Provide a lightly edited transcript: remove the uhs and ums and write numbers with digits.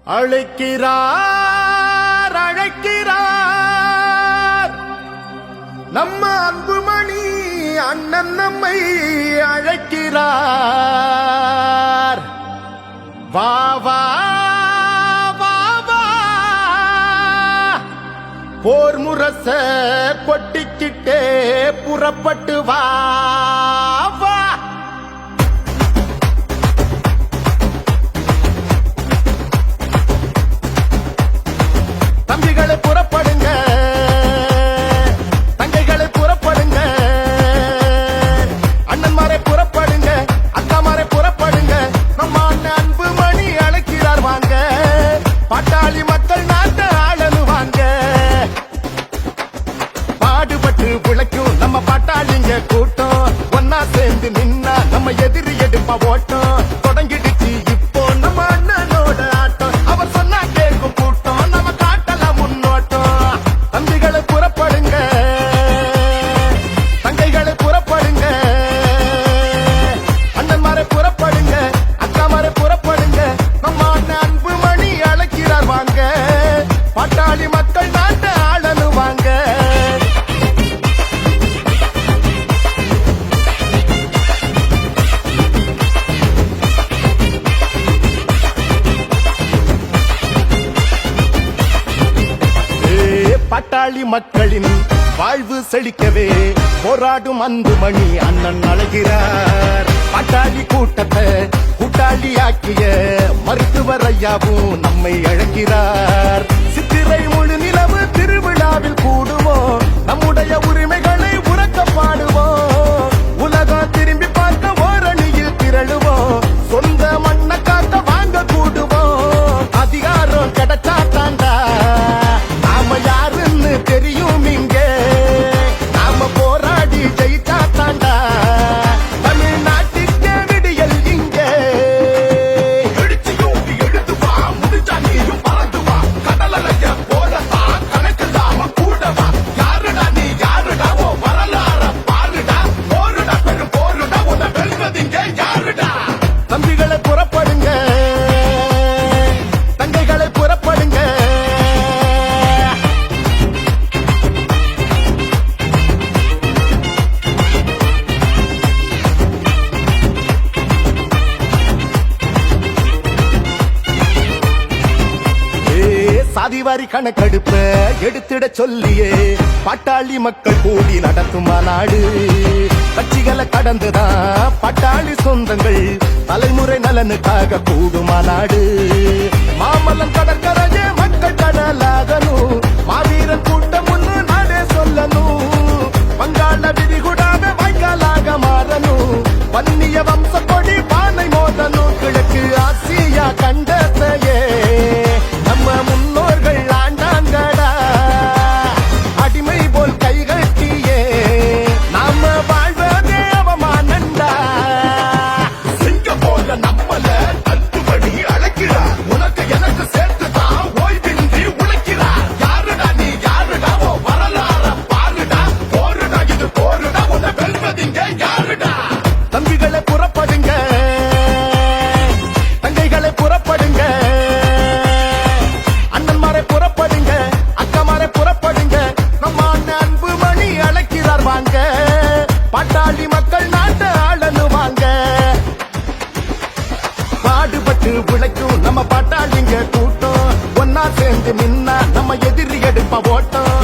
அழைக்கிறார் அழைக்கிறார் நம்ம அன்புமணி அண்ணன் நம்மை அழைக்கிறார். வா வா வா வா போர் முரச கொட்டிக்கிட்டே புறப்பட்டு வா வா. தம்பிகளை புறப்படுங்க, தங்கைகளை புறப்படுங்க, அண்ணன்மாரை புறப்படுங்க, அக்காமாரை புறப்படுங்க. நம்ம அண்ணன் அன்புமணி அழைக்கிறார் வாங்க, பாட்டாளி மக்கள் நாட்டை ஆளனுவாங்க. பாடுபட்டு உழைக்கும் நம்ம பாட்டாளிங்க கூட்டம், ஒன்னா சேர்ந்து நின்னா நம்ம எதிரி எடுப்பா ஓட்டம். தொடங்கிடுச்சு இப்போ நம்ம அண்ணனோட ஆட்டம், அவர் சொன்னா கேட்கும் கூட்டம், நம்ம காட்டலாம் முன்னோட்டம். தம்பிகளை புறப்படுங்க, தங்கைகளை புறப்படுங்க, அண்ணன்மாரை புறப்படுங்க, அக்காமாரை புறப்படுங்க. நம்ம அண்ணன் அன்புமணி அழைக்கிறார் வாங்க, பாட்டாளி மக்கள் நாட்டை ஆளனுவாங்க. பாட்டாளி மக்களின் வாழ்வு செழிக்கவே போராடும் அன்புமணி அண்ணன் அழைக்கிறார். பாட்டாளி கூட்டத்தை கூட்டாளி ஆக்கிய மருத்துவர் ஐயாவும் நம்மை அழைக்கிறார். சித்திரை முழு நிலவு திருவிழாவில் கூடுவோம், நம்முடைய உரிமைகளை உறக்க பாடுவோம். உலகம் திரும்பி பார்க்க ஓரணியில் திரளுவோம், சொந்த மண்ணை காக்க வாங்க கூடுவோம். அதிகாரம் கிடைச்சா தாண்டா நாம யாருன்னு தெரியும், இங்க நாம போராடி ஜெயிச்சா தாண்டா தமிழ்நாட்டுக்கே விடியல். இங்க எடுத்து யோகி எடுத்து வா, முடிஞ்சா நீயும் பறந்து வா, கடலைய போலதா கணக்குதாம கூடவா. யாருடா நீ யாருடா, ஓ வரலாற பாருடா, போருடா பெரும் போருடா, உன்னை வெல்வதிங்க யாருடா. தம்பிகளை புறப்படுங்க, தங்கைகளை புறப்படுங்க, சாதிவாரி கணக்கெடுப்ப எடுத்திட சொல்லியே பாட்டாளி மக்கள் கூடி நடத்தும் மாநாடு. கட்சிகளை கடந்துதான் பாட்டாளி சொந்தங்கள் தலைமுறை நலனுக்காக கூடும் மாநாடு. மாமல்லன் கடற்கரையே மக்கள் கடலாகணும், மாவீரன் கூட்டம் ஒன்று நாடே சொல்லணும். வங்காள விரிகுடாக வாய்க்காலாக மாறணும், வன்னிய வம்ச கொடி பானை மோதணும். கிழக்கு ஆசியா கண்டத்தையே நம்ம முன்னோர்கள் ஆண்டாங்கடா, அடிமை போல் கைகட்டியே நாம வாழ்வதே அவமானண்டா. சிங்க போல நம்மள அன்புமணி அழைக்கிறார், உனக்கு எனக்கு சேர்த்துதான் ஓய்வின்றி உழைக்கிறார். யாருடா நீ யாருடா, ஓ வரலாற பாருடா, போருடா இது போருடா, உன்னை வெல்வதிங்க யாருடா. தம்பிகளை புறப்படுங்க, தங்கைகளை புறப்படுங்க, அண்ணன்மாரை புறப்படுங்க, அக்காமாரை புறப்படுங்க. நம்ம அண்ணன் அன்புமணி அழைக்கிறார் வாங்க, பாட்டாளி மக்கள் நாட்டை ஆளனுவாங்க. பாடுபட்டு உழைக்கும் நம்ம பாட்டாளிங்க கூட்டம், ஒன்னா சேர்ந்து நின்னா நம்ம எதிரி எடுப்ப ஓட்டம்.